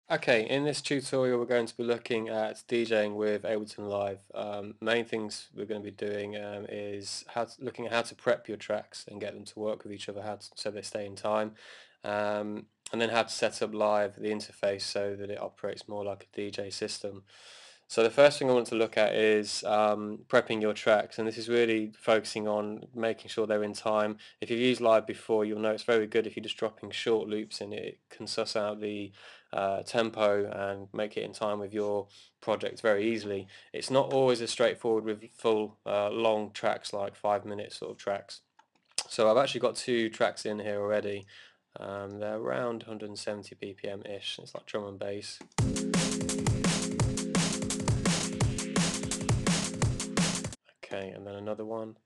Okay, in this tutorial we're going to be looking at DJing with Ableton Live. Main things we're going to be doing is looking at how to prep your tracks and get them to work with each other so they stay in time, and then how to set up live the interface so that it operates more like a DJ system. So the first thing I want to look at is prepping your tracks, and this is really focusing on making sure they're in time. If you've used Live before, you'll know it's very good if you're just dropping short loops in it. It can suss out the tempo and make it in time with your project very easily. It's not always as straightforward with full long tracks like 5 minute sort of tracks. So I've actually got two tracks in here already. They're around 170 BPM ish. It's like drum and bass. Okay, and then another one.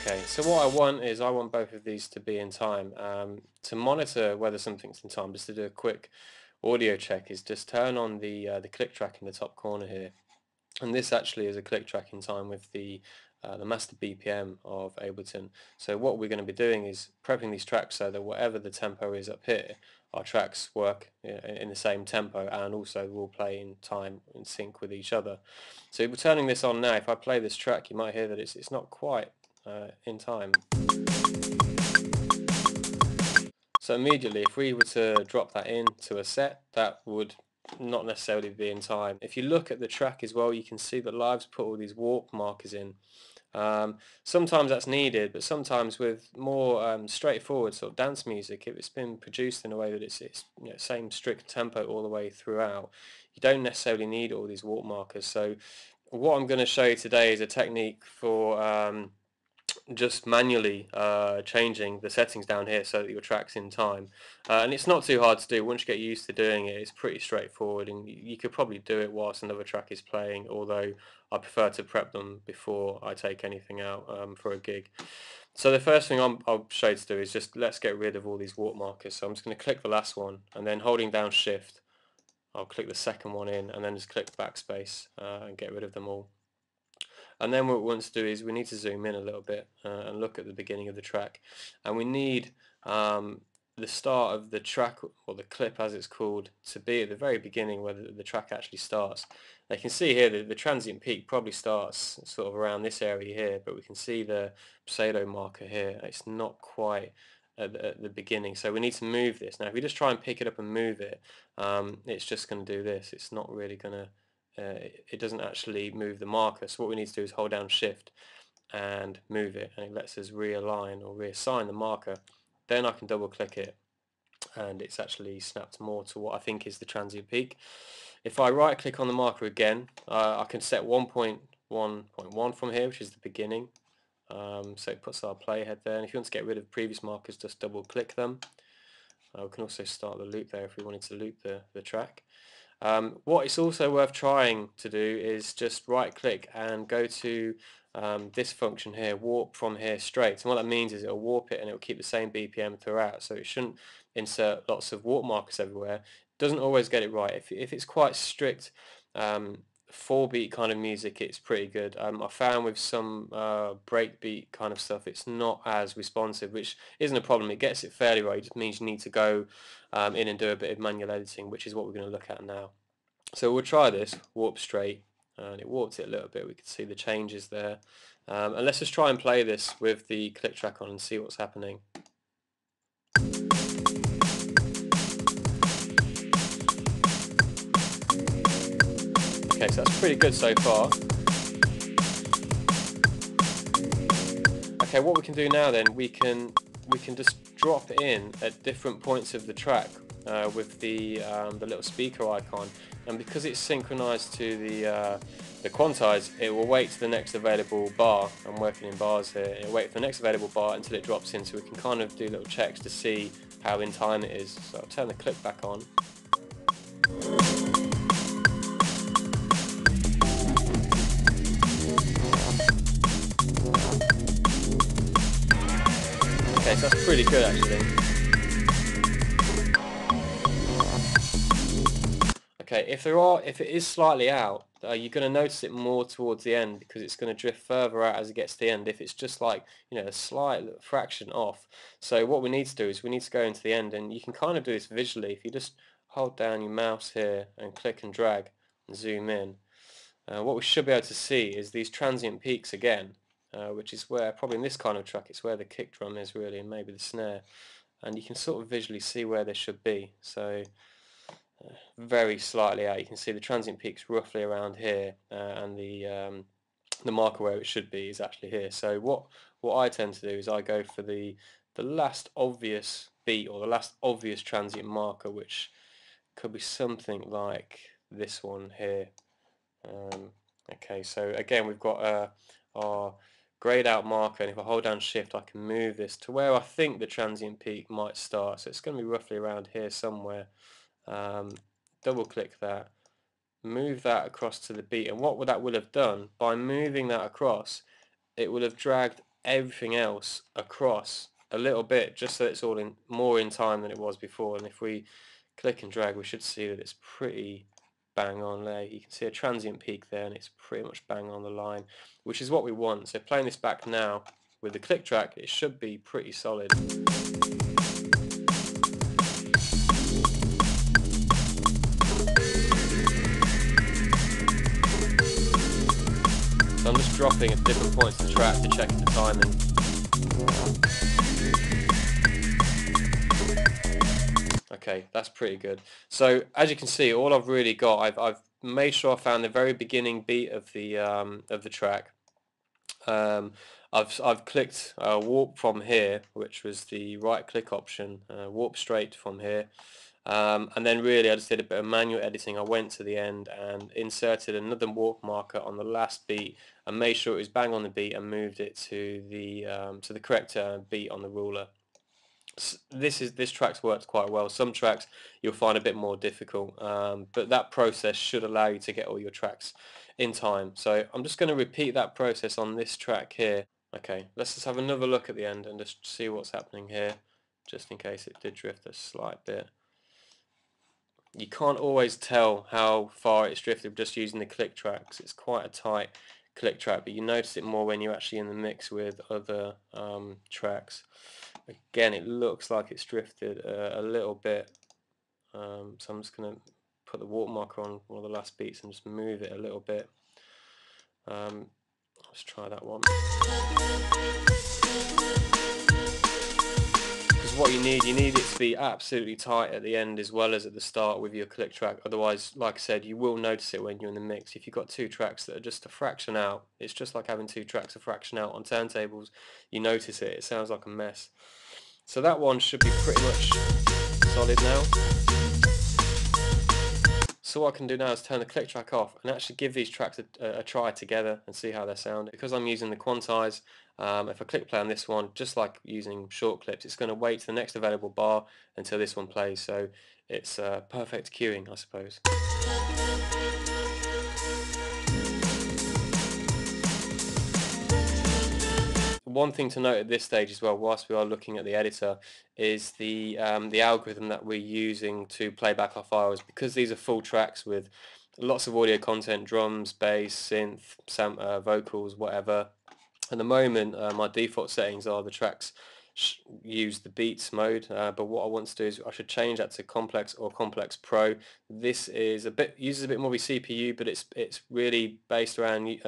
Okay, so what I want both of these to be in time. To monitor whether something's in time, just to do a quick audio check, is just turn on the click track in the top corner here, and this actually is a click track in time with the master BPM of Ableton. So what we're going to be doing is prepping these tracks so that whatever the tempo is up here, our tracks work in the same tempo and also will play in time in sync with each other. So we're turning this on now. If I play this track, you might hear that it's not quite in time. So immediately, if we were to drop that into a set, that would not necessarily be in time. If you look at the track as well, you can see that Live's put all these warp markers in. Sometimes that's needed, but sometimes with more straightforward sort of dance music, if it's been produced in a way that it's same strict tempo all the way throughout, you don't necessarily need all these warp markers. So what I'm going to show you today is a technique for just manually changing the settings down here so that your track's in time, and it's not too hard to do. Once you get used to doing it, it's pretty straightforward, and you could probably do it whilst another track is playing, although I prefer to prep them before I take anything out for a gig. So the first thing I'll show you to do is just let's get rid of all these warp markers. So I'm just going to click the last one, and then holding down shift I'll click the second one in, and then just click backspace and get rid of them all. And then what we want to do is we need to zoom in a little bit and look at the beginning of the track, and we need the start of the track, or the clip as it's called, to be at the very beginning where the track actually starts. Now you can see here that the transient peak probably starts sort of around this area here, but we can see the pseudo marker here. It's not quite at the beginning, so we need to move this. Now if we just try and pick it up and move it, it's just going to do this. It's not really going to it doesn't actually move the marker. So what we need to do is hold down shift and move it, and it lets us realign or reassign the marker. Then I can double click it, and it's actually snapped more to what I think is the transient peak. If I right click on the marker again, I can set 1.1.1 from here, which is the beginning. So it puts our playhead there, and if you want to get rid of previous markers, just double click them. We can also start the loop there if we wanted to loop the track. What it's also worth trying to do is just right click and go to this function here, warp from here straight, and what that means is it'll warp it and it'll keep the same BPM throughout, so it shouldn't insert lots of warp markers everywhere. It doesn't always get it right. If it's quite strict 4-beat kind of music, it's pretty good. I found with some breakbeat kind of stuff, it's not as responsive, which isn't a problem. It gets it fairly right. It just means you need to go in and do a bit of manual editing, which is what we're going to look at now. So we'll try this, warp straight, and it warped it a little bit. We can see the changes there. And let's just try and play this with the click track on and see what's happening. Okay, so that's pretty good so far. Okay, what we can do now then, we can just drop in at different points of the track with the little speaker icon, and because it's synchronized to the quantize, it will wait to the next available bar. I'm working in bars here. It'll wait for the next available bar until it drops in, so we can kind of do little checks to see how in time it is. So I'll turn the clip back on. Okay, so that's pretty good actually. Okay, if it is slightly out, you're going to notice it more towards the end because it's going to drift further out as it gets to the end if it's just like, you know, a slight fraction off. So what we need to do is we need to go into the end, and you can kind of do this visually if you just hold down your mouse here and click and drag and zoom in. What we should be able to see is these transient peaks again, which is where, probably in this kind of track, it's where the kick drum is really, and maybe the snare, and you can sort of visually see where they should be. So very slightly out, you can see the transient peaks roughly around here, and the marker where it should be is actually here. So what I tend to do is I go for the last obvious beat, or the last obvious transient marker, which could be something like this one here. Okay, so again we've got our grayed out marker, and if I hold down shift I can move this to where I think the transient peak might start. So it's going to be roughly around here somewhere. Double click that, move that across to the beat, and what that will have done by moving that across, it will have dragged everything else across a little bit, just so it's all in more in time than it was before. And if we click and drag, we should see that it's pretty bang on there. You can see a transient peak there, and it's pretty much bang on the line, which is what we want. So playing this back now with the click track, it should be pretty solid. So I'm just dropping at different points of the track to check the timing. Okay, that's pretty good. So as you can see, all I've really got, I've made sure I found the very beginning beat of the track. I've clicked warp from here, which was the right click option, warp straight from here. And then really I just did a bit of manual editing. I went to the end and inserted another warp marker on the last beat and made sure it was bang on the beat, and moved it to the correct beat on the ruler. This track's worked quite well. Some tracks you'll find a bit more difficult, but that process should allow you to get all your tracks in time. So I'm just going to repeat that process on this track here. Okay, let's just have another look at the end and just see what's happening here, just in case it did drift a slight bit. You can't always tell how far it's drifted just using the click track, 'cause it's quite a tight click track, but you notice it more when you're actually in the mix with other tracks. Again, it looks like it's drifted a little bit, so I'm just going to put the watermark on one of the last beats and just move it a little bit. Let's try that one. Because what you need it to be absolutely tight at the end as well as at the start with your click track. Otherwise, like I said, you will notice it when you're in the mix. If you've got two tracks that are just a fraction out, it's just like having two tracks a fraction out on turntables. You notice it sounds like a mess. So that one should be pretty much solid now. So what I can do now is turn the click track off and actually give these tracks a try together and see how they sound. Because I'm using the quantize, if I click play on this one, just like using short clips, it's going to wait to the next available bar until this one plays. So it's perfect queuing, I suppose. One thing to note at this stage as well, whilst we are looking at the editor, is the algorithm that we're using to play back our files. Because these are full tracks with lots of audio content, drums, bass, synth, vocals, whatever. At the moment, my default settings are the tracks use the beats mode, but what I want to do is I should change that to complex or complex pro. This is uses a bit more of a CPU, but it's really based around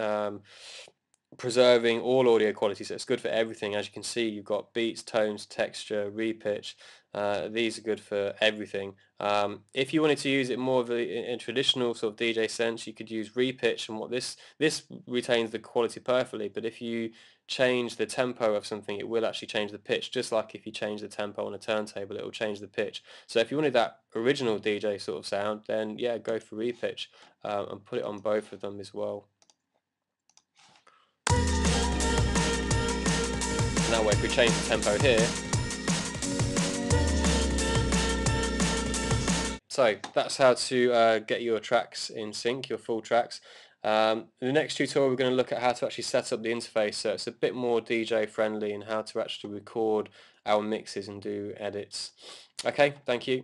preserving all audio quality, so it's good for everything. As you can see, you've got beats, tones, texture, repitch. These are good for everything. If you wanted to use it more of a traditional sort of DJ sense, you could use repitch, and what this retains the quality perfectly. But if you change the tempo of something, it will actually change the pitch, just like if you change the tempo on a turntable, it will change the pitch. So if you wanted that original DJ sort of sound, then yeah, go for repitch, and put it on both of them as well. And that way, if we change the tempo here, so that's how to get your tracks in sync, your full tracks. In the next tutorial we're going to look at how to actually set up the interface, so it's a bit more DJ friendly, and how to actually record our mixes and do edits. Okay, thank you.